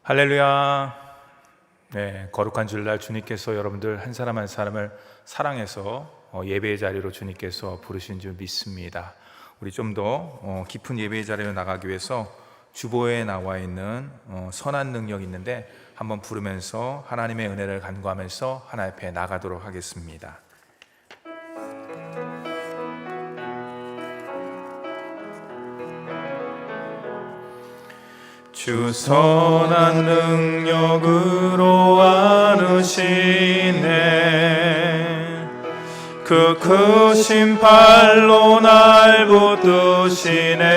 할렐루야. 네, 거룩한 주일날 주님께서 여러분들 한 사람 한 사람을 사랑해서 예배의 자리로 주님께서 부르신 줄 믿습니다. 우리 좀 더 깊은 예배의 자리로 나가기 위해서 주보에 나와 있는 선한 능력이 있는데 한번 부르면서 하나님의 은혜를 간구하면서 하나님 앞에 나가도록 하겠습니다. 주 선한 능력으로 안으시네. 그 크신 팔로 날 붙드시네.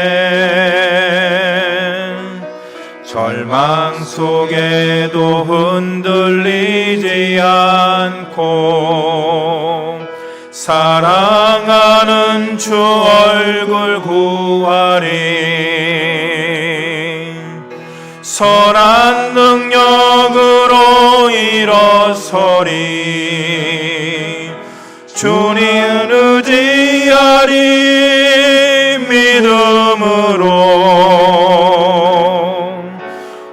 절망 속에도 흔들리지 않고 사랑하는 주 얼굴 구하리. 선한 능력으로 일어서리. 주님 의지하리. 믿음으로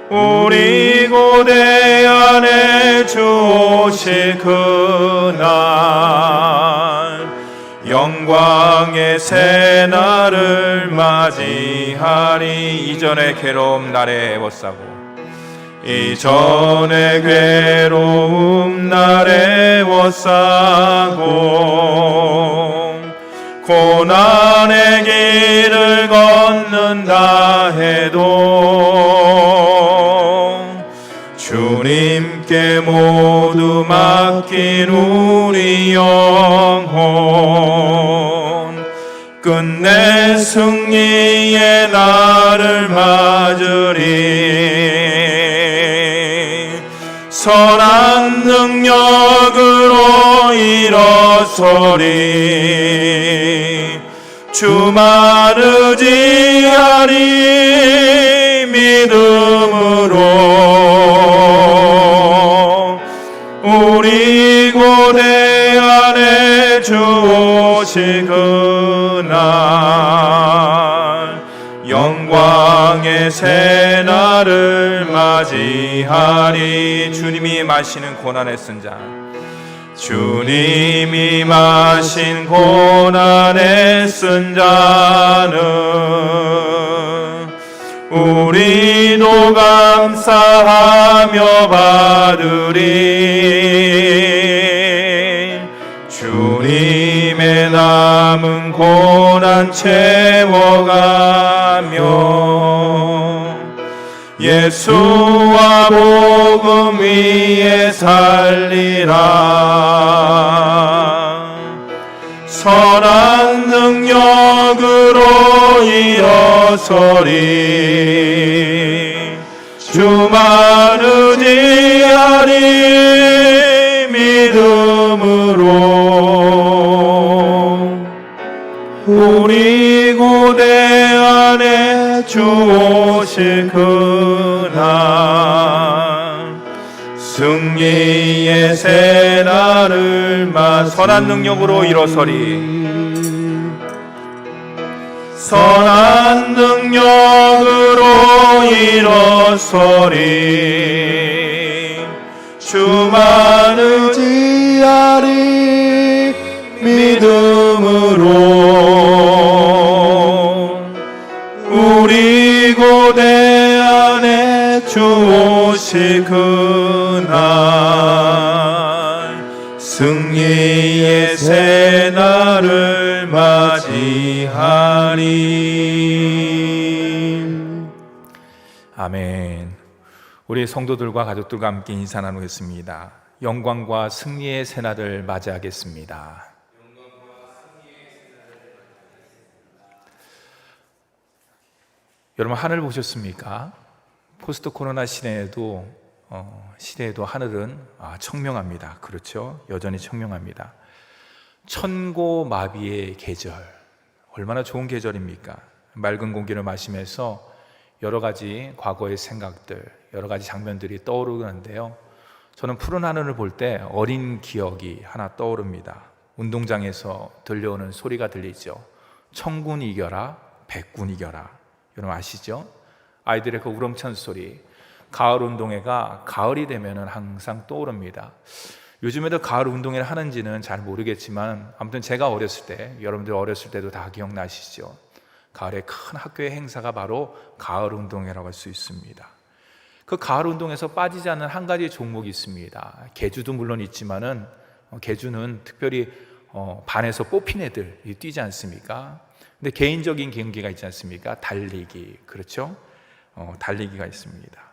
우리 고대 안에 주 오실 그날 영광의 새날을 맞이하리. 이전의 괴로움 날에 애워싸고 이전의 괴로움 날에 애워싸고 고난의 길을 걷는다 해도 주님께 모두 맡긴 우리 영혼 끝내 승리의 날을 맞으리. 선한 능력으로 일어서리. 주만 의지하리. 믿음으로 우리 고대 안에 주 오실 그날 영광의 새날을 맞이하리. 주님이 마시는 고난에 쓴 잔, 주님이 마신 고난에 쓴 잔은 우리도 감사하며 받으리. 주님의 남은 고난 채워가며 예수와 복음 위에 살리라. 선한 능력으로 일어서리. 주만 의지하리. 믿음으로 우리 고대 안에 주 오실 그날 승리의 새날을 선한 능력으로 일어서리. 선한 능력으로 일어서리. 주만 의지하리. 믿음으로 우리 고대 안에 주 오실 그날 승리의 새날을 맞이하리. 아멘. 우리 성도들과 가족들과 함께 인사 나누겠습니다. 영광과 승리의 새날을 맞이하겠습니다. 여러분 하늘 보셨습니까? 포스트 코로나 시대에도 하늘은 청명합니다. 그렇죠? 여전히 청명합니다. 천고마비의 계절, 얼마나 좋은 계절입니까? 맑은 공기를 마시면서 여러 가지 과거의 생각들, 여러 가지 장면들이 떠오르는데요. 저는 푸른 하늘을 볼 때 어린 기억이 하나 떠오릅니다. 운동장에서 들려오는 소리가 들리죠. 천군 이겨라, 백군 이겨라. 여러분 아시죠? 아이들의 그 우렁찬 소리, 가을 운동회가 가을이 되면은 항상 떠오릅니다. 요즘에도 가을 운동회를 하는지는 잘 모르겠지만 아무튼 제가 어렸을 때, 여러분들 어렸을 때도 다 기억나시죠? 가을에 큰 학교의 행사가 바로 가을 운동회라고 할 수 있습니다. 그 가을 운동에서 빠지지 않는 한 가지 종목이 있습니다. 계주도 물론 있지만은 계주는 특별히 반에서 뽑힌 애들이 뛰지 않습니까? 근데 개인적인 경기가 있지 않습니까? 달리기, 그렇죠? 달리기가 있습니다.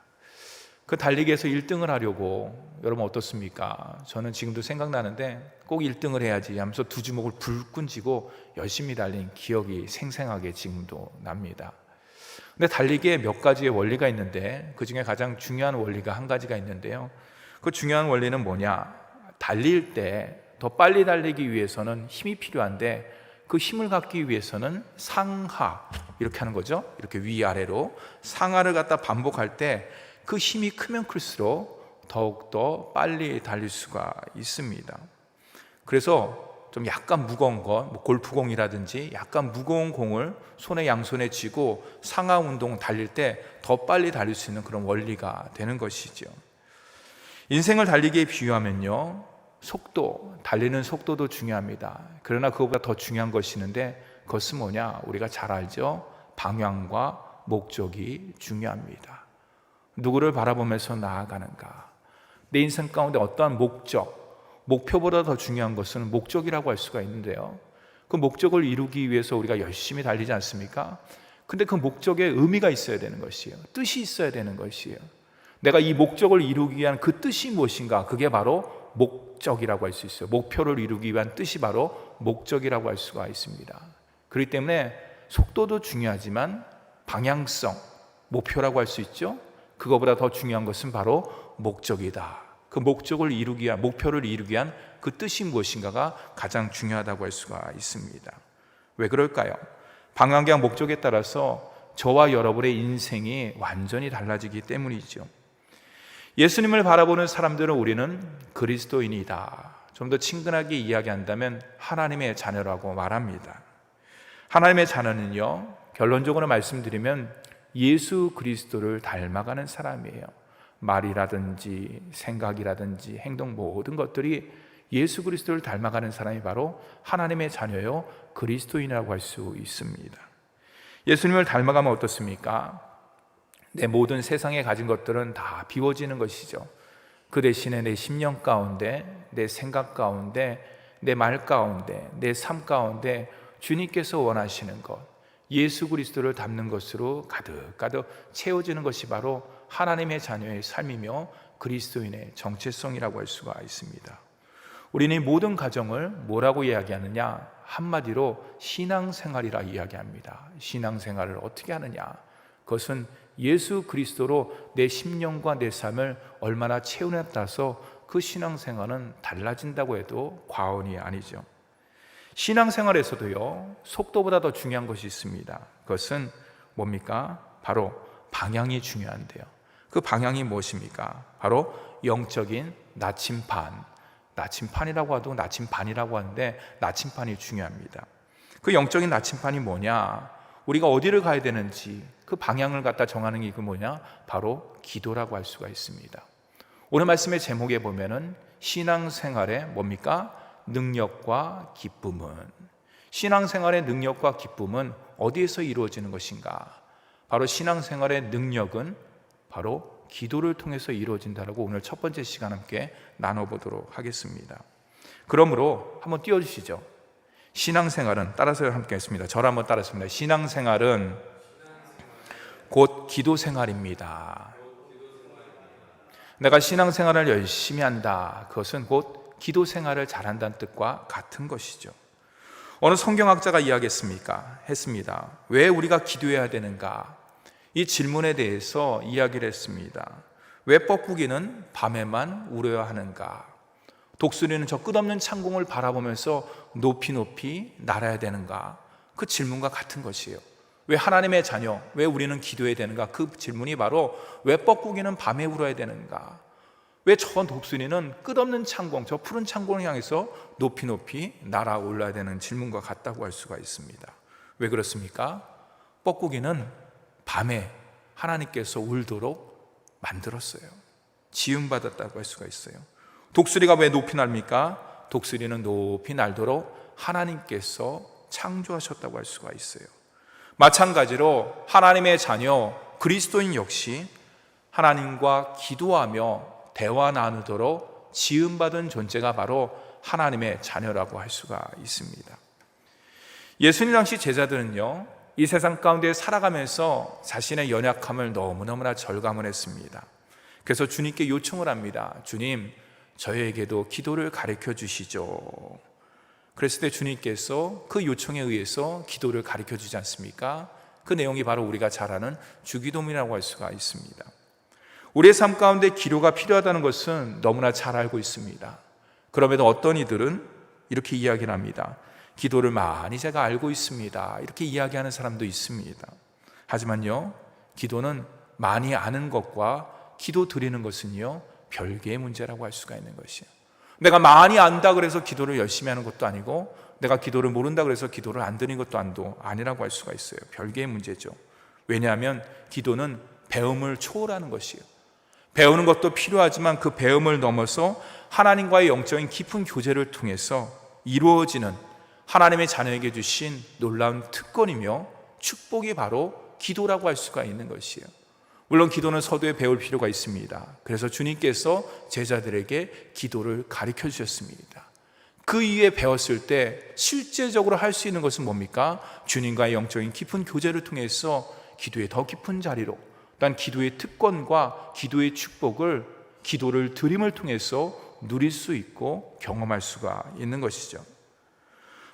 그 달리기에서 1등을 하려고, 여러분 어떻습니까? 저는 지금도 생각나는데 꼭 1등을 해야지 하면서 두 주먹을 불끈 쥐고 열심히 달린 기억이 생생하게 지금도 납니다. 근데 달리기에 몇 가지의 원리가 있는데 그 중에 가장 중요한 원리가 한 가지가 있는데요. 그 중요한 원리는 뭐냐? 달릴 때 더 빨리 달리기 위해서는 힘이 필요한데 그 힘을 갖기 위해서는 상하, 이렇게 하는 거죠. 이렇게 위아래로 상하를 갖다 반복할 때 그 힘이 크면 클수록 더욱더 빨리 달릴 수가 있습니다. 그래서 좀 약간 무거운 것, 뭐 골프공이라든지 약간 무거운 공을 양손에 쥐고 상하 운동 달릴 때 더 빨리 달릴 수 있는 그런 원리가 되는 것이죠. 인생을 달리기에 비유하면요, 속도, 달리는 속도도 중요합니다. 그러나 그것보다 더 중요한 것이 있는데 그것은 뭐냐? 우리가 잘 알죠? 방향과 목적이 중요합니다. 누구를 바라보면서 나아가는가? 내 인생 가운데 어떠한 목표보다 더 중요한 것은 목적이라고 할 수가 있는데요, 그 목적을 이루기 위해서 우리가 열심히 달리지 않습니까? 근데 그 목적에 의미가 있어야 되는 것이에요. 뜻이 있어야 되는 것이에요. 내가 이 목적을 이루기 위한 그 뜻이 무엇인가? 그게 바로 목적이라고 할 수 있어요. 목표를 이루기 위한 뜻이 바로 목적이라고 할 수가 있습니다. 그렇기 때문에 속도도 중요하지만 방향성, 목표라고 할 수 있죠. 그거보다 더 중요한 것은 바로 목적이다. 그 목적을 이루기 위한, 목표를 이루기 위한 그 뜻이 무엇인가가 가장 중요하다고 할 수가 있습니다. 왜 그럴까요? 방향과 목적에 따라서 저와 여러분의 인생이 완전히 달라지기 때문이죠. 예수님을 바라보는 사람들은 우리는 그리스도인이다. 좀 더 친근하게 이야기한다면 하나님의 자녀라고 말합니다. 하나님의 자녀는요, 결론적으로 말씀드리면 예수 그리스도를 닮아가는 사람이에요. 말이라든지 생각이라든지 행동, 모든 것들이 예수 그리스도를 닮아가는 사람이 바로 하나님의 자녀요, 그리스도인이라고 할 수 있습니다. 예수님을 닮아가면 어떻습니까? 내 모든 세상에 가진 것들은 다 비워지는 것이죠. 그 대신에 내 심령 가운데, 내 생각 가운데, 내 말 가운데, 내 삶 가운데 주님께서 원하시는 것, 예수 그리스도를 닮는 것으로 가득가득 채워지는 것이 바로 하나님의 자녀의 삶이며 그리스도인의 정체성이라고 할 수가 있습니다. 우리는 이 모든 가정을 뭐라고 이야기하느냐? 한마디로 신앙생활이라 이야기합니다. 신앙생활을 어떻게 하느냐? 그것은 예수 그리스도로 내 심령과 내 삶을 얼마나 채우느냐에 따라서 그 신앙생활은 달라진다고 해도 과언이 아니죠. 신앙생활에서도요, 속도보다 더 중요한 것이 있습니다. 그것은 뭡니까? 바로 방향이 중요한데요. 그 방향이 무엇입니까? 바로 영적인 나침판이라고 하도 나침반이라고 하는데 나침판이 중요합니다. 그 영적인 나침판이 뭐냐? 우리가 어디를 가야 되는지 그 방향을 갖다 정하는 게 그 뭐냐? 바로 기도라고 할 수가 있습니다. 오늘 말씀의 제목에 보면은 신앙생활의 뭡니까? 능력과 기쁨은, 신앙생활의 능력과 기쁨은 어디에서 이루어지는 것인가? 바로 신앙생활의 능력은 바로 기도를 통해서 이루어진다라고 오늘 첫 번째 시간 함께 나눠보도록 하겠습니다. 그러므로 한번 띄워주시죠. 신앙생활은, 따라서 함께 했습니다. 저를 한번 따라했습니다. 신앙생활은 곧 기도생활입니다. 내가 신앙생활을 열심히 한다, 그것은 곧 기도생활을 잘한다는 뜻과 같은 것이죠. 어느 성경학자가 했습니다. 왜 우리가 기도해야 되는가? 이 질문에 대해서 이야기를 했습니다. 왜 뻐꾸기는 밤에만 울어야 하는가? 독수리는 저 끝없는 창공을 바라보면서 높이 높이 날아야 되는가? 그 질문과 같은 것이에요. 왜 하나님의 자녀, 왜 우리는 기도해야 되는가? 그 질문이 바로 왜 뻐꾸기는 밤에 울어야 되는가? 왜 저 독수리는 끝없는 창공, 저 푸른 창공을 향해서 높이 높이 날아올라야 되는 질문과 같다고 할 수가 있습니다. 왜 그렇습니까? 뻐꾸기는 밤에 하나님께서 울도록 만들었어요. 지음받았다고 할 수가 있어요. 독수리가 왜 높이 납니까? 독수리는 높이 날도록 하나님께서 창조하셨다고 할 수가 있어요. 마찬가지로 하나님의 자녀 그리스도인 역시 하나님과 기도하며 대화 나누도록 지음받은 존재가 바로 하나님의 자녀라고 할 수가 있습니다. 예수님 당시 제자들은요, 이 세상 가운데 살아가면서 자신의 연약함을 너무너무나 절감을 했습니다. 그래서 주님께 요청을 합니다. 주님, 저에게도 기도를 가르쳐 주시죠. 그랬을 때 주님께서 그 요청에 의해서 기도를 가르쳐 주지 않습니까? 그 내용이 바로 우리가 잘 아는 주기도문이라고 할 수가 있습니다. 우리의 삶 가운데 기도가 필요하다는 것은 너무나 잘 알고 있습니다. 그럼에도 어떤 이들은 이렇게 이야기를 합니다. 기도를 많이 제가 알고 있습니다. 이렇게 이야기하는 사람도 있습니다. 하지만요, 기도는 많이 아는 것과 기도 드리는 것은요, 별개의 문제라고 할 수가 있는 것이에요. 내가 많이 안다 그래서 기도를 열심히 하는 것도 아니고, 내가 기도를 모른다 그래서 기도를 안 드리는 것도 아니라고 할 수가 있어요. 별개의 문제죠. 왜냐하면 기도는 배움을 초월하는 것이에요. 배우는 것도 필요하지만 그 배움을 넘어서 하나님과의 영적인 깊은 교제를 통해서 이루어지는 하나님의 자녀에게 주신 놀라운 특권이며 축복이 바로 기도라고 할 수가 있는 것이에요. 물론 기도는 서두에 배울 필요가 있습니다. 그래서 주님께서 제자들에게 기도를 가르쳐 주셨습니다. 그 이후에 배웠을 때 실제적으로 할 수 있는 것은 뭡니까? 주님과의 영적인 깊은 교제를 통해서 기도의 더 깊은 자리로, 또한 기도의 특권과 기도의 축복을 기도를 드림을 통해서 누릴 수 있고 경험할 수가 있는 것이죠.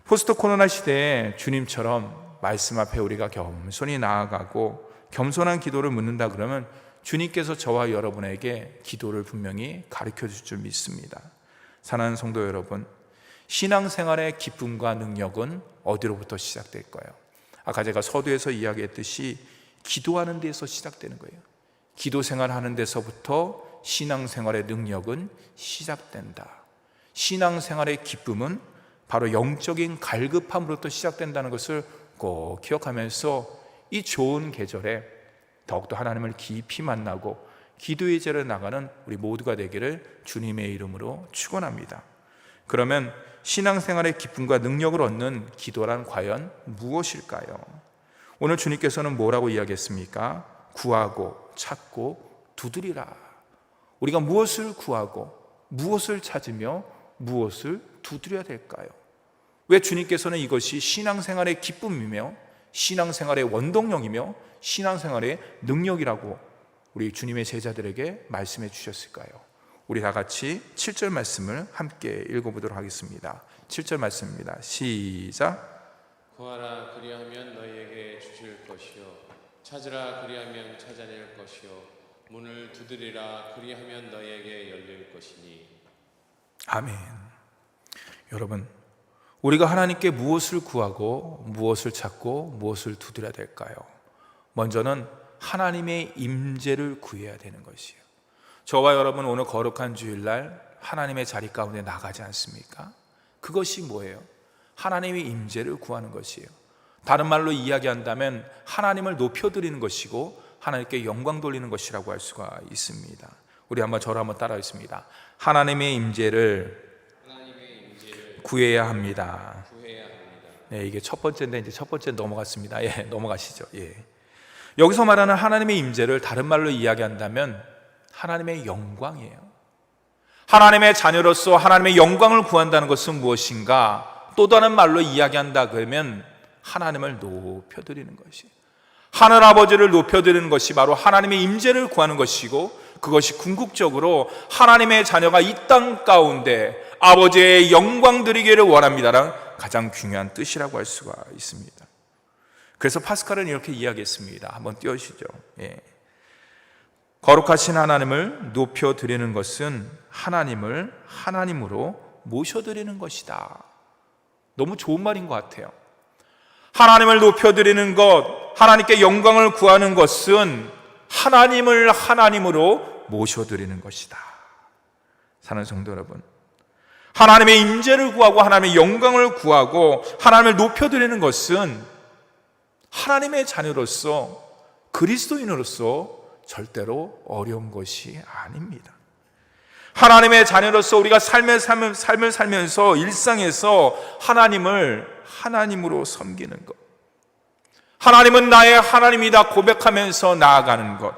포스트 코로나 시대에 주님처럼 말씀 앞에 우리가 겸손히 나아가고 겸손한 기도를 묻는다 그러면 주님께서 저와 여러분에게 기도를 분명히 가르쳐 줄 줄 믿습니다. 사랑하는 성도 여러분, 신앙생활의 기쁨과 능력은 어디로부터 시작될까요? 아까 제가 서두에서 이야기했듯이 기도하는 데서 시작되는 거예요. 기도 생활하는 데서부터 신앙생활의 능력은 시작된다. 신앙생활의 기쁨은 바로 영적인 갈급함으로부터 시작된다는 것을 꼭 기억하면서 이 좋은 계절에 더욱더 하나님을 깊이 만나고 기도의 제를 나가는 우리 모두가 되기를 주님의 이름으로 축원합니다. 그러면 신앙생활의 기쁨과 능력을 얻는 기도란 과연 무엇일까요? 오늘 주님께서는 뭐라고 이야기했습니까? 구하고 찾고 두드리라. 우리가 무엇을 구하고 무엇을 찾으며 무엇을 두드려야 될까요? 왜 주님께서는 이것이 신앙생활의 기쁨이며 신앙생활의 원동력이며 신앙생활의 능력이라고 우리 주님의 제자들에게 말씀해 주셨을까요? 우리 다 같이 7절 말씀을 함께 읽어보도록 하겠습니다. 7절 말씀입니다. 시작. 구하라 그리하면 너희에게 주실 것이요 찾으라 그리하면 찾아낼 것이요 문을 두드리라 그리하면 너희에게 열릴 것이니. 아멘. 여러분, 우리가 하나님께 무엇을 구하고 무엇을 찾고 무엇을 두드려야 될까요? 먼저는 하나님의 임재를 구해야 되는 것이에요. 저와 여러분 오늘 거룩한 주일날 하나님의 자리 가운데 나가지 않습니까? 그것이 뭐예요? 하나님의 임재를 구하는 것이에요. 다른 말로 이야기한다면 하나님을 높여드리는 것이고 하나님께 영광 돌리는 것이라고 할 수가 있습니다. 우리 저를 한번 따라하겠습니다. 하나님의 임재를 구해야 합니다. 네, 이게 첫 번째인데 이제 첫 번째 넘어갔습니다. 예, 넘어가시죠. 예. 여기서 말하는 하나님의 임재를 다른 말로 이야기한다면 하나님의 영광이에요. 하나님의 자녀로서 하나님의 영광을 구한다는 것은 무엇인가? 또 다른 말로 이야기한다 그러면 하나님을 높여드리는 것이에요. 하늘아버지를 높여드리는 것이 바로 하나님의 임재를 구하는 것이고, 그것이 궁극적으로 하나님의 자녀가 이 땅 가운데 아버지의 영광 드리기를 원합니다라는 가장 중요한 뜻이라고 할 수가 있습니다. 그래서 파스칼은 이렇게 이야기했습니다. 한번 띄워주시죠. 예. 거룩하신 하나님을 높여드리는 것은 하나님을 하나님으로 모셔드리는 것이다. 너무 좋은 말인 것 같아요. 하나님을 높여드리는 것, 하나님께 영광을 구하는 것은 하나님을 하나님으로 모셔드리는 것이다. 사랑하는 성도 여러분, 하나님의 임재를 구하고 하나님의 영광을 구하고 하나님을 높여드리는 것은 하나님의 자녀로서 그리스도인으로서 절대로 어려운 것이 아닙니다. 하나님의 자녀로서 우리가 삶을 살면서 일상에서 하나님을 하나님으로 섬기는 것, 하나님은 나의 하나님이다 고백하면서 나아가는 것,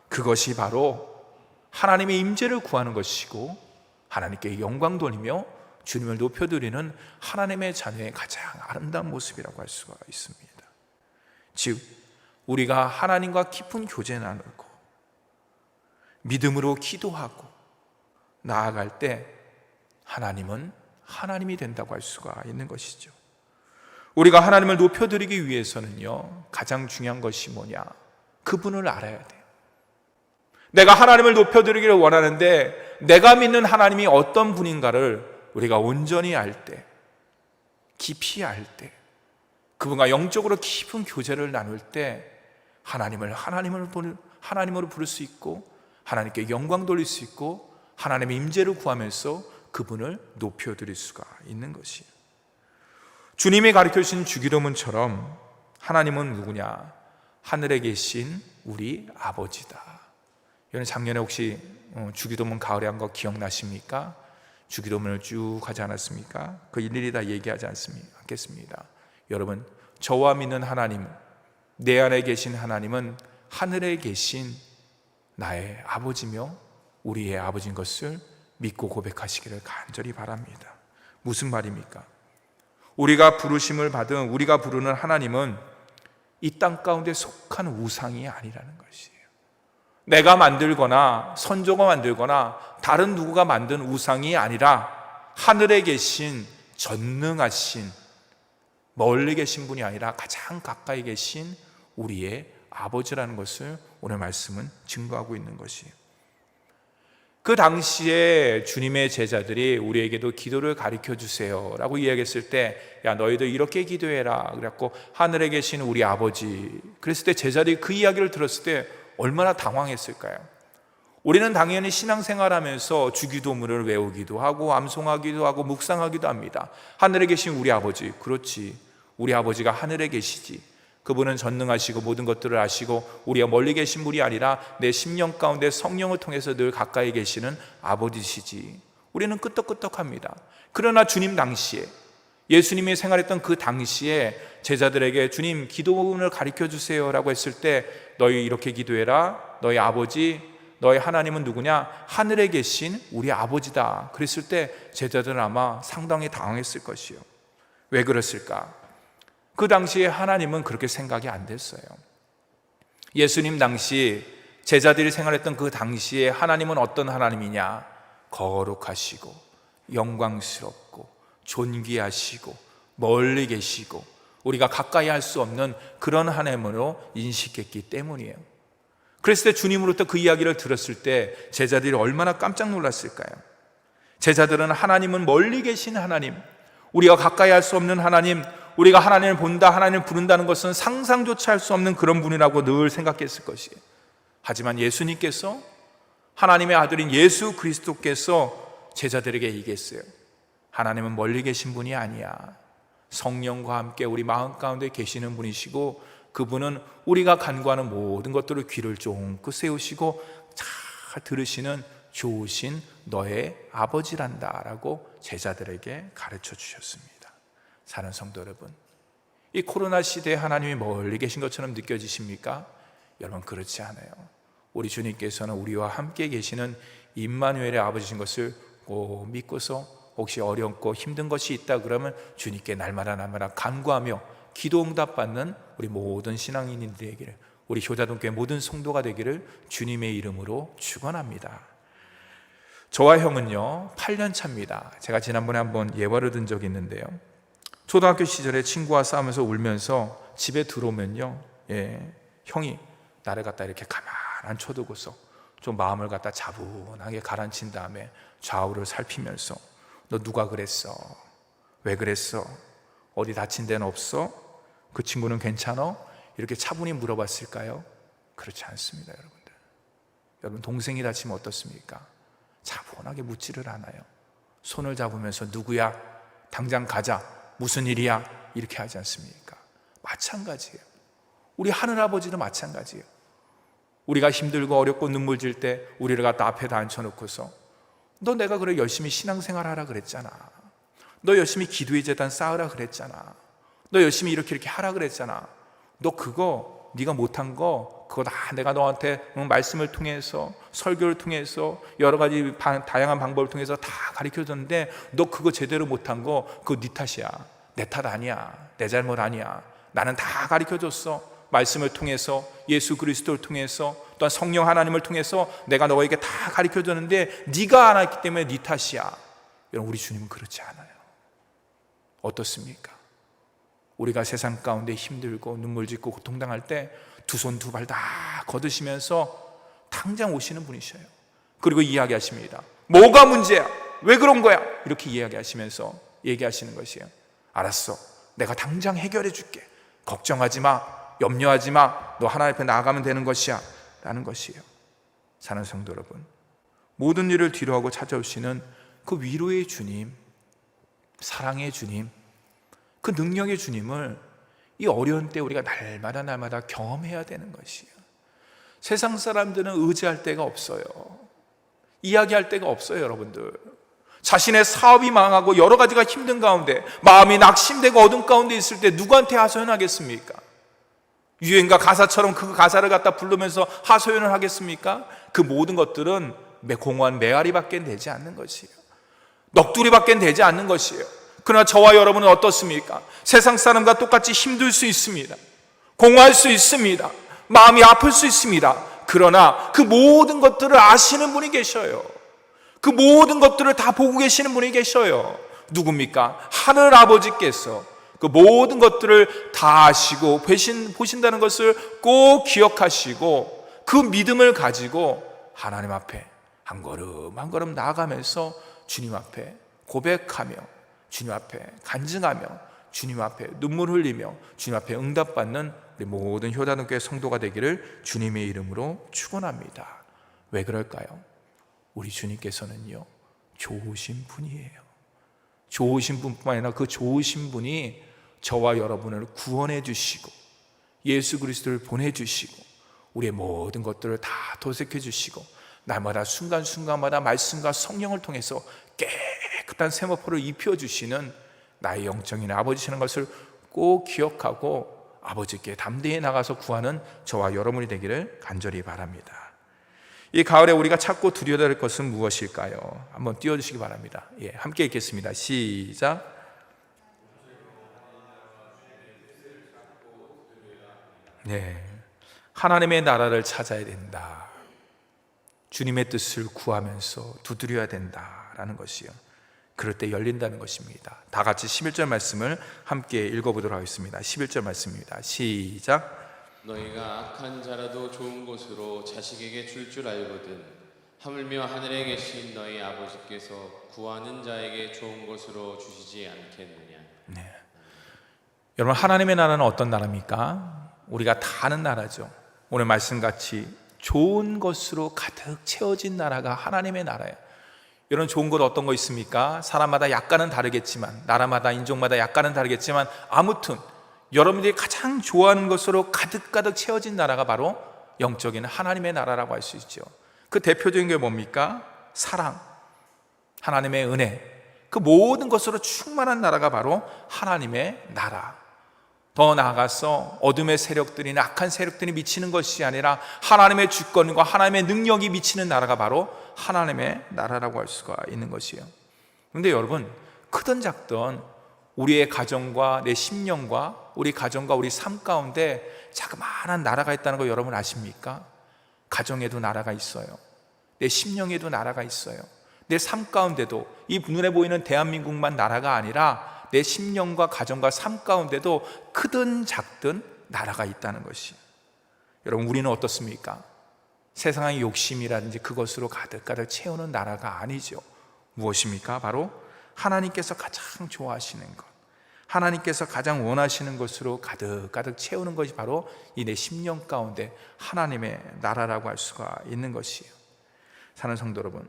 그것이 바로 하나님의 임재를 구하는 것이고 하나님께 영광 돌리며 주님을 높여드리는 하나님의 자녀의 가장 아름다운 모습이라고 할 수가 있습니다. 즉 우리가 하나님과 깊은 교제 나누고 믿음으로 기도하고 나아갈 때 하나님은 하나님이 된다고 할 수가 있는 것이죠. 우리가 하나님을 높여드리기 위해서는요, 가장 중요한 것이 뭐냐? 그분을 알아야 돼요. 내가 하나님을 높여드리기를 원하는데 내가 믿는 하나님이 어떤 분인가를 우리가 온전히 알 때, 깊이 알 때, 그분과 영적으로 깊은 교제를 나눌 때 하나님으로 부를 수 있고 하나님께 영광 돌릴 수 있고 하나님의 임재를 구하면서 그분을 높여드릴 수가 있는 것이에요. 주님이 가르쳐주신 주기도문처럼 하나님은 누구냐? 하늘에 계신 우리 아버지다. 여러분 작년에 혹시 주기도문 가을에 한 거 기억나십니까? 주기도문을 쭉 하지 않았습니까? 그 일일이 다 얘기하지 않겠습니다. 여러분, 저와 믿는 하나님, 내 안에 계신 하나님은 하늘에 계신 나의 아버지며 우리의 아버지인 것을 믿고 고백하시기를 간절히 바랍니다. 무슨 말입니까? 우리가 부르심을 받은, 우리가 부르는 하나님은 이 땅 가운데 속한 우상이 아니라는 것이에요. 내가 만들거나 선조가 만들거나 다른 누구가 만든 우상이 아니라 하늘에 계신 전능하신, 멀리 계신 분이 아니라 가장 가까이 계신 우리의 아버지라는 것을 오늘 말씀은 증거하고 있는 것이에요. 그 당시에 주님의 제자들이 우리에게도 기도를 가르쳐 주세요 라고 이야기했을 때, 야 너희들 이렇게 기도해라 그래갖고 하늘에 계신 우리 아버지, 그랬을 때 제자들이 그 이야기를 들었을 때 얼마나 당황했을까요? 우리는 당연히 신앙생활하면서 주기도문을 외우기도 하고 암송하기도 하고 묵상하기도 합니다. 하늘에 계신 우리 아버지, 그렇지, 우리 아버지가 하늘에 계시지. 그분은 전능하시고 모든 것들을 아시고 우리가 멀리 계신 분이 아니라 내 심령 가운데 성령을 통해서 늘 가까이 계시는 아버지시지. 우리는 끄떡끄떡합니다. 그러나 주님 당시에, 예수님이 생활했던 그 당시에 제자들에게 주님 기도문을 가르쳐 주세요 라고 했을 때, 너희 이렇게 기도해라, 너희 아버지, 너희 하나님은 누구냐? 하늘에 계신 우리 아버지다. 그랬을 때 제자들은 아마 상당히 당황했을 것이요. 왜 그랬을까? 그 당시에 하나님은 그렇게 생각이 안 됐어요. 예수님 당시 제자들이 생활했던 그 당시에 하나님은 어떤 하나님이냐? 거룩하시고 영광스럽고 존귀하시고 멀리 계시고 우리가 가까이 할 수 없는 그런 하나님으로 인식했기 때문이에요. 그랬을 때 주님으로부터 그 이야기를 들었을 때 제자들이 얼마나 깜짝 놀랐을까요? 제자들은 하나님은 멀리 계신 하나님, 우리가 가까이 할 수 없는 하나님, 우리가 하나님을 본다, 하나님을 부른다는 것은 상상조차 할 수 없는 그런 분이라고 늘 생각했을 것이에요. 하지만 예수님께서, 하나님의 아들인 예수 그리스도께서 제자들에게 얘기했어요. 하나님은 멀리 계신 분이 아니야. 성령과 함께 우리 마음 가운데 계시는 분이시고, 그분은 우리가 간구하는 모든 것들을 귀를 쫑긋 세우시고 잘 들으시는 좋으신 너의 아버지란다 라고 제자들에게 가르쳐 주셨습니다. 사랑하는 성도 여러분, 이 코로나 시대에 하나님이 멀리 계신 것처럼 느껴지십니까? 여러분, 그렇지 않아요. 우리 주님께서는 우리와 함께 계시는 임마누엘의 아버지신 것을 꼭 믿고서 혹시 어렵고 힘든 것이 있다 그러면 주님께 날마다 간구하며 기도 응답받는 우리 모든 신앙인이 되기를, 우리 효자동교회 모든 성도가 되기를 주님의 이름으로 축원합니다. 저와 형은요 8년 차입니다. 제가 지난번에 한번 예화를 든 적이 있는데요, 초등학교 시절에 친구와 싸우면서 울면서 집에 들어오면요, 형이 나를 갖다 이렇게 가만 쳐두고서 좀 마음을 갖다 차분하게 가라앉힌 다음에 좌우를 살피면서, 너 누가 그랬어? 왜 그랬어? 어디 다친 데는 없어? 그 친구는 괜찮아? 이렇게 차분히 물어봤을까요? 그렇지 않습니다. 여러분, 동생이 다치면 어떻습니까? 차분하게 묻지를 않아요. 손을 잡으면서 누구야? 당장 가자. 무슨 일이야? 이렇게 하지 않습니까? 마찬가지예요. 우리 하늘아버지도 마찬가지예요. 우리가 힘들고 어렵고 눈물 질 때 우리를 갖다 앞에다 앉혀놓고서 너 내가 그래 열심히 신앙생활 하라 그랬잖아. 너 열심히 기도의 재단 쌓으라 그랬잖아. 너 열심히 이렇게 하라 그랬잖아. 너 그거 네가 못한 거 그거 다 내가 너한테 말씀을 통해서 설교를 통해서 여러 가지 다양한 방법을 통해서 다 가르쳐줬는데 너 그거 제대로 못한 거 그거 네 탓이야. 내 탓 아니야. 내 잘못 아니야. 나는 다 가르쳐줬어. 말씀을 통해서 예수 그리스도를 통해서 또한 성령 하나님을 통해서 내가 너에게 다 가르쳐줬는데 네가 안 했기 때문에 네 탓이야. 여러분, 우리 주님은 그렇지 않아요. 어떻습니까? 우리가 세상 가운데 힘들고 눈물 짓고 고통당할 때 두 손 두 발 다 거두시면서 당장 오시는 분이셔요. 그리고 이야기하십니다. 뭐가 문제야? 왜 그런 거야? 이렇게 이야기하시면서 얘기하시는 것이에요. 알았어, 내가 당장 해결해 줄게. 걱정하지 마, 염려하지 마. 너 하나님 앞에 나아가면 되는 것이야 라는 것이에요. 사는 성도 여러분, 모든 일을 뒤로하고 찾아오시는 그 위로의 주님, 사랑의 주님, 그 능력의 주님을 이 어려운 때 우리가 날마다 경험해야 되는 것이에요. 세상 사람들은 의지할 데가 없어요. 이야기할 데가 없어요. 여러분들, 자신의 사업이 망하고 여러 가지가 힘든 가운데 마음이 낙심되고 어둠 가운데 있을 때 누구한테 하소연하겠습니까? 유행가 가사처럼 그 가사를 갖다 부르면서 하소연을 하겠습니까? 그 모든 것들은 공허한 메아리밖에 되지 않는 것이에요. 넋두리밖에 되지 않는 것이에요. 그러나 저와 여러분은 어떻습니까? 세상 사람과 똑같이 힘들 수 있습니다. 공허할 수 있습니다. 마음이 아플 수 있습니다. 그러나 그 모든 것들을 아시는 분이 계셔요. 그 모든 것들을 다 보고 계시는 분이 계셔요. 누굽니까? 하늘 아버지께서 그 모든 것들을 다 아시고 보신다는 것을 꼭 기억하시고 그 믿음을 가지고 하나님 앞에 한 걸음 한 걸음 나아가면서 주님 앞에 고백하며 주님 앞에 간증하며 주님 앞에 눈물 흘리며 주님 앞에 응답받는 우리 모든 효다동교회 성도가 되기를 주님의 이름으로 축원합니다. 왜 그럴까요? 우리 주님께서는요, 좋으신 분이에요. 좋으신 분뿐만 아니라 그 좋으신 분이 저와 여러분을 구원해 주시고 예수 그리스도를 보내주시고 우리의 모든 것들을 다 도색해 주시고 날마다 순간순간마다 말씀과 성령을 통해서 깨끗한 세마포를 입혀주시는 나의 영적인 아버지시는 것을 꼭 기억하고 아버지께 담대히 나가서 구하는 저와 여러분이 되기를 간절히 바랍니다. 이 가을에 우리가 찾고 두려워야 할 것은 무엇일까요? 한번 띄워주시기 바랍니다. 함께 읽겠습니다. 시작. 하나님의 나라를 찾아야 된다. 주님의 뜻을 구하면서 두드려야 된다라는 것이요, 그럴 때 열린다는 것입니다. 다 같이 11절 말씀을 함께 읽어보도록 하겠습니다. 11절 말씀입니다. 시작. 너희가 악한 자라도 좋은 것으로 자식에게 줄 알거든 하물며 하늘에 계신 너희 아버지께서 구하는 자에게 좋은 것으로 주시지 않겠느냐. 여러분, 하나님의 나라는 어떤 나라입니까? 우리가 다 아는 나라죠. 오늘 말씀같이 좋은 것으로 가득 채워진 나라가 하나님의 나라예요. 이런 좋은 것 어떤 거 있습니까? 사람마다 약간은 다르겠지만, 나라마다 인종마다 약간은 다르겠지만, 아무튼 여러분들이 가장 좋아하는 것으로 가득가득 채워진 나라가 바로 영적인 하나님의 나라라고 할 수 있죠. 그 대표적인 게 뭡니까? 사랑, 하나님의 은혜, 그 모든 것으로 충만한 나라가 바로 하나님의 나라. 더 나아가서 어둠의 세력들이나 악한 세력들이 미치는 것이 아니라 하나님의 주권과 하나님의 능력이 미치는 나라가 바로 하나님의 나라라고 할 수가 있는 것이에요. 그런데 여러분, 크든 작든 우리의 가정과 내 심령과 우리 가정과 우리 삶 가운데 자그마한 나라가 있다는 거 여러분 아십니까? 가정에도 나라가 있어요. 내 심령에도 나라가 있어요. 내 삶 가운데도, 이 눈에 보이는 대한민국만 나라가 아니라 내 심령과 가정과 삶 가운데도 크든 작든 나라가 있다는 것이. 여러분, 우리는 어떻습니까? 세상의 욕심이라든지 그것으로 가득가득 채우는 나라가 아니죠. 무엇입니까? 바로 하나님께서 가장 좋아하시는 것, 하나님께서 가장 원하시는 것으로 가득가득 채우는 것이 바로 이 내 심령 가운데 하나님의 나라라고 할 수가 있는 것이에요. 사는 성도 여러분,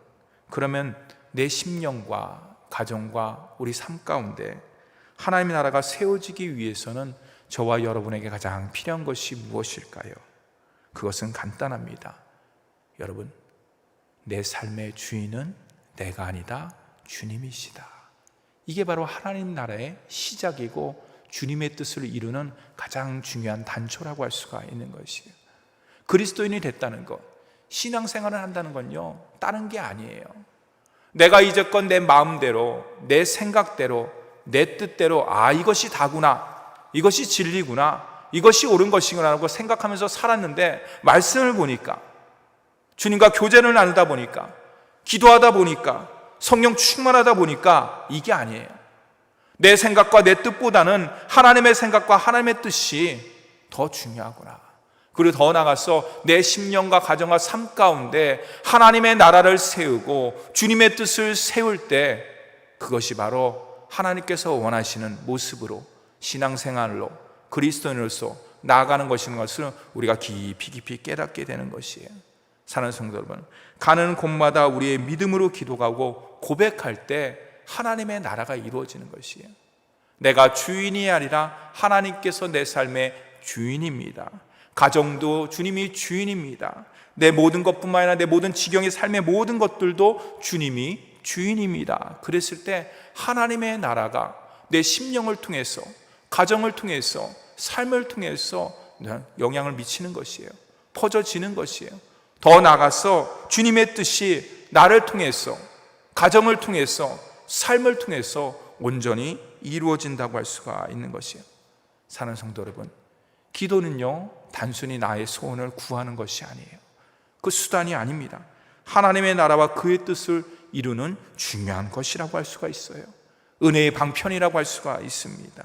그러면 내 심령과 가정과 우리 삶 가운데 하나님의 나라가 세워지기 위해서는 저와 여러분에게 가장 필요한 것이 무엇일까요? 그것은 간단합니다. 여러분, 내 삶의 주인은 내가 아니다, 주님이시다. 이게 바로 하나님 나라의 시작이고 주님의 뜻을 이루는 가장 중요한 단초라고 할 수가 있는 것이에요. 그리스도인이 됐다는 것, 신앙생활을 한다는 건요, 다른 게 아니에요. 내가 이제껏 내 마음대로, 내 생각대로, 내 뜻대로 이것이 다구나, 이것이 진리구나, 이것이 옳은 것이구나 하고 생각하면서 살았는데 말씀을 보니까, 주님과 교제를 나누다 보니까, 기도하다 보니까, 성령 충만하다 보니까 이게 아니에요. 내 생각과 내 뜻보다는 하나님의 생각과 하나님의 뜻이 더 중요하구나. 그리고 더 나아가서 내 심령과 가정과 삶 가운데 하나님의 나라를 세우고 주님의 뜻을 세울 때 그것이 바로 하나님께서 원하시는 모습으로 신앙생활로 그리스도인으로서 나아가는 것인 것을 우리가 깊이 깨닫게 되는 것이에요. 사랑하는 성도 여러분, 가는 곳마다 우리의 믿음으로 기도하고 고백할 때 하나님의 나라가 이루어지는 것이에요. 내가 주인이 아니라 하나님께서 내 삶의 주인입니다. 가정도 주님이 주인입니다. 내 모든 것뿐만 아니라 내 모든 지경의 삶의 모든 것들도 주님이 주인입니다. 그랬을 때 하나님의 나라가 내 심령을 통해서, 가정을 통해서, 삶을 통해서 영향을 미치는 것이에요. 퍼져지는 것이에요. 더 나아가서 주님의 뜻이 나를 통해서, 가정을 통해서, 삶을 통해서 온전히 이루어진다고 할 수가 있는 것이에요. 사랑하는 성도 여러분, 기도는요, 단순히 나의 소원을 구하는 것이 아니에요. 그 수단이 아닙니다. 하나님의 나라와 그의 뜻을 이루는 중요한 것이라고 할 수가 있어요. 은혜의 방편이라고 할 수가 있습니다.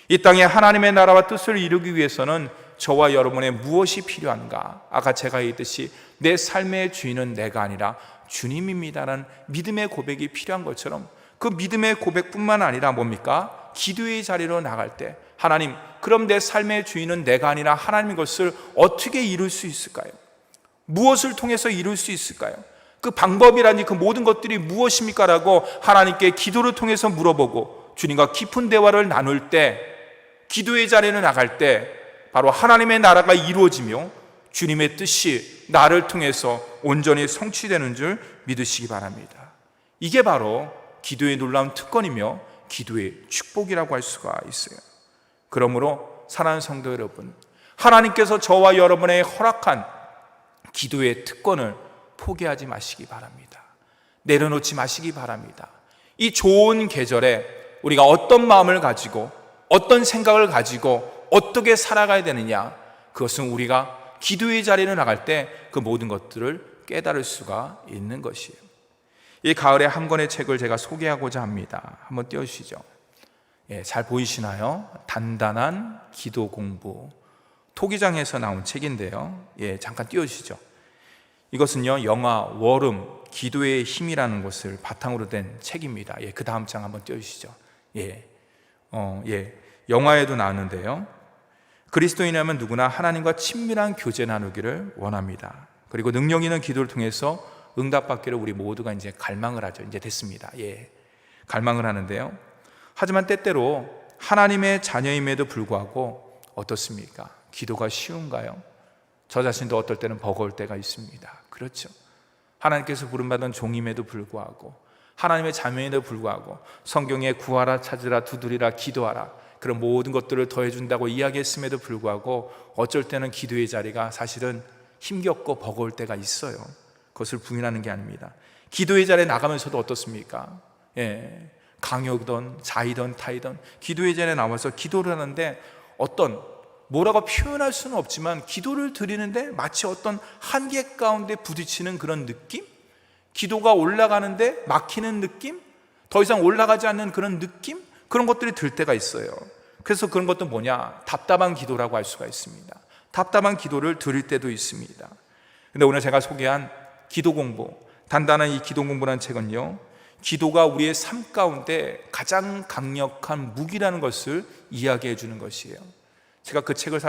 이 땅에 하나님의 나라와 뜻을 이루기 위해서는 저와 여러분의 무엇이 필요한가? 아까 제가 얘기했듯이 내 삶의 주인은 내가 아니라 주님입니다라는 믿음의 고백이 필요한 것처럼 그 믿음의 고백뿐만 아니라 뭡니까? 기도의 자리로 나갈 때 하나님, 그럼 내 삶의 주인은 내가 아니라 하나님의 것을 어떻게 이룰 수 있을까요? 무엇을 통해서 이룰 수 있을까요? 그 방법이라니 그 모든 것들이 무엇입니까? 라고 하나님께 기도를 통해서 물어보고 주님과 깊은 대화를 나눌 때, 기도의 자리로 나갈 때 바로 하나님의 나라가 이루어지며 주님의 뜻이 나를 통해서 온전히 성취되는 줄 믿으시기 바랍니다. 이게 바로 기도의 놀라운 특권이며 기도의 축복이라고 할 수가 있어요. 그러므로 사랑하는 성도 여러분, 하나님께서 저와 여러분의 허락한 기도의 특권을 포기하지 마시기 바랍니다. 내려놓지 마시기 바랍니다. 이 좋은 계절에 우리가 어떤 마음을 가지고 어떤 생각을 가지고 어떻게 살아가야 되느냐, 그것은 우리가 기도의 자리에 나갈 때 그 모든 것들을 깨달을 수가 있는 것이에요. 이 가을에 한 권의 책을 제가 소개하고자 합니다. 한번 띄워주시죠. 잘 보이시나요? 단단한 기도 공부, 토기장에서 나온 책인데요. 잠깐 띄워주시죠. 이것은요, 영화 워름 기도의 힘이라는 것을 바탕으로 된 책입니다. 그 다음 장 한번 띄워주시죠. 영화에도 나오는데요. 그리스도인이라면 누구나 하나님과 친밀한 교제 나누기를 원합니다. 그리고 능력 있는 기도를 통해서 응답받기를 우리 모두가 이제 갈망을 하죠. 이제 됐습니다. 갈망을 하는데요. 하지만 때때로 하나님의 자녀임에도 불구하고 어떻습니까? 기도가 쉬운가요? 저 자신도 어떨 때는 버거울 때가 있습니다. 그렇죠. 하나님께서 부름받은 종임에도 불구하고, 하나님의 자녀임에도 불구하고 성경에 구하라, 찾으라, 두드리라, 기도하라, 그런 모든 것들을 더해준다고 이야기했음에도 불구하고 어쩔 때는 기도의 자리가 사실은 힘겹고 버거울 때가 있어요. 그것을 부인하는 게 아닙니다. 기도의 자리에 나가면서도 어떻습니까? 강요든 자이든 타이든 기도의 자리에 나와서 기도를 하는데 뭐라고 표현할 수는 없지만 기도를 드리는데 마치 어떤 한계 가운데 부딪히는 그런 느낌? 기도가 올라가는데 막히는 느낌? 더 이상 올라가지 않는 그런 느낌? 그런 것들이 들 때가 있어요. 그래서 그런 것도 뭐냐? 답답한 기도라고 할 수가 있습니다. 답답한 기도를 드릴 때도 있습니다. 근데 오늘 제가 소개한 기도 공부, 단단한 이 기도 공부라는 책은요, 기도가 우리의 삶 가운데 가장 강력한 무기라는 것을 이야기해 주는 것이에요. 제가 그 책을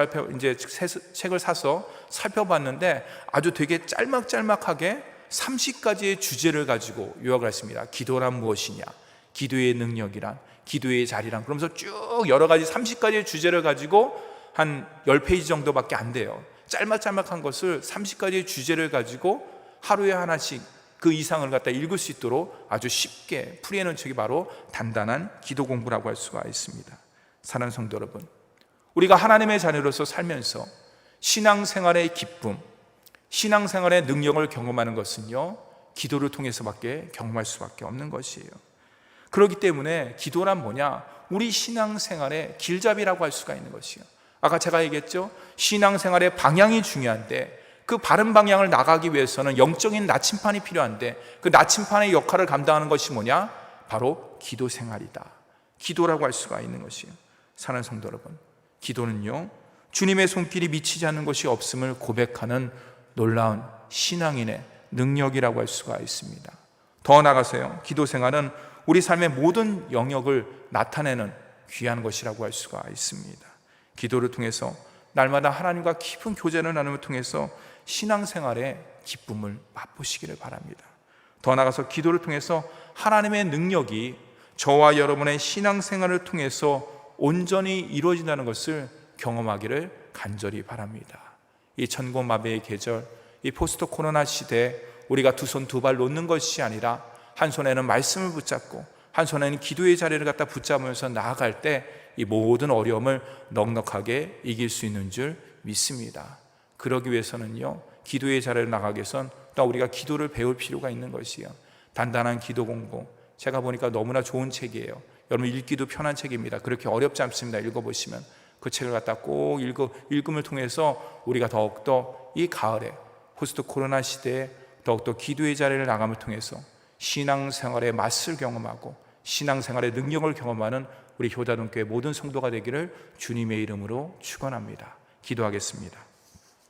책을 사서 살펴봤는데 아주 되게 짤막하게 30가지의 주제를 가지고 요약을 했습니다. 기도란 무엇이냐, 기도의 능력이란, 기도의 자리란, 그러면서 쭉 여러 가지 30가지의 주제를 가지고 한 10페이지 정도밖에 안 돼요. 짤막짤막한 것을 30가지의 주제를 가지고 하루에 하나씩 그 이상을 갖다 읽을 수 있도록 아주 쉽게 풀이해놓은 책이 바로 단단한 기도 공부라고 할 수가 있습니다. 사랑하는 성도 여러분, 우리가 하나님의 자녀로서 살면서 신앙생활의 기쁨, 신앙생활의 능력을 경험하는 것은요, 기도를 통해서밖에 경험할 수밖에 없는 것이에요. 그렇기 때문에 기도란 뭐냐? 우리 신앙생활의 길잡이라고 할 수가 있는 것이에요. 아까 제가 얘기했죠? 신앙생활의 방향이 중요한데 그 바른 방향을 나가기 위해서는 영적인 나침판이 필요한데 그 나침판의 역할을 감당하는 것이 뭐냐? 바로 기도 생활이다. 기도라고 할 수가 있는 것이에요. 사랑하는 성도 여러분, 기도는요, 주님의 손길이 미치지 않는 것이 없음을 고백하는 놀라운 신앙인의 능력이라고 할 수가 있습니다. 더 나아가서요, 기도 생활은 우리 삶의 모든 영역을 나타내는 귀한 것이라고 할 수가 있습니다. 기도를 통해서 날마다 하나님과 깊은 교제를 나눔을 통해서 신앙생활의 기쁨을 맛보시기를 바랍니다. 더 나아가서 기도를 통해서 하나님의 능력이 저와 여러분의 신앙생활을 통해서 온전히 이루어진다는 것을 경험하기를 간절히 바랍니다. 이 천고마비의 계절, 이 포스트 코로나 시대에 우리가 두 손 두 발 놓는 것이 아니라 한 손에는 말씀을 붙잡고 한 손에는 기도의 자리를 갖다 붙잡으면서 나아갈 때 이 모든 어려움을 넉넉하게 이길 수 있는 줄 믿습니다. 그러기 위해서는요, 기도의 자리를 나가기 위해선 또 우리가 기도를 배울 필요가 있는 것이요, 단단한 기도 공부, 제가 보니까 너무나 좋은 책이에요. 여러분 읽기도 편한 책입니다. 그렇게 어렵지 않습니다. 읽어보시면 그 책을 갖다 꼭 읽음을 통해서 우리가 더욱더 이 가을에 포스트 코로나 시대에 더욱더 기도의 자리를 나감을 통해서 신앙생활의 맛을 경험하고 신앙생활의 능력을 경험하는 우리 효다동교회 모든 성도가 되기를 주님의 이름으로 축원합니다. 기도하겠습니다.